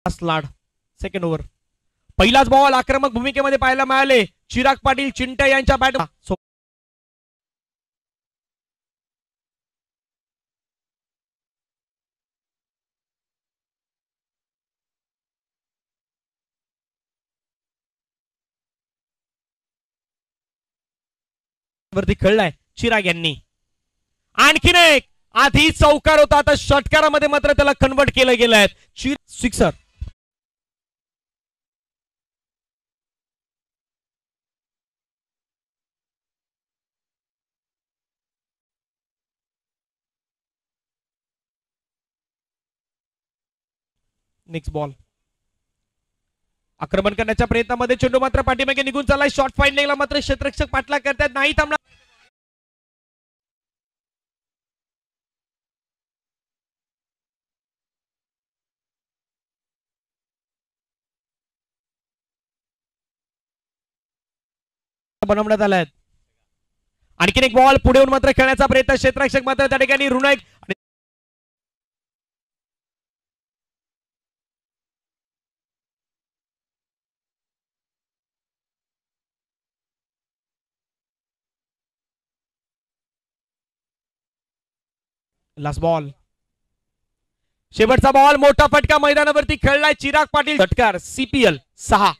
लाड second over. पहिलाच ball आक्रमक भूमिकेमध्ये पाहायला मिळाले चिराग पाटील चिंटा यांच्या बॅट वरती खेळलाय चिराग यांनी. आणखीन एक आधी चौकार होता आता षटकारामध्ये मात्र त्याला कन्वर्ट केलं गेलंय. सिक्सर. नेक्स्ट बॉल आक्रमण करण्याच्या प्रयत्नामध्ये चेंडू मात्र पाठीमागे निघून चाललाय. शॉर्ट फाइंडिंगला मात्र क्षेत्ररक्षक पाठलाग करतात नाही थांबला. बनवण्यात आलाय. आणखीन एक बॉल पुढे येऊन मात्र खेळण्याचा प्रयत्न क्षेत्ररक्षक मात्र त्या ठिकाणी ऋणायक लास्ट बॉल शेवटचा बॉल मोठा फटका मैदानावरती खेळलाय चिराग पाटील. षटकार CPL 6.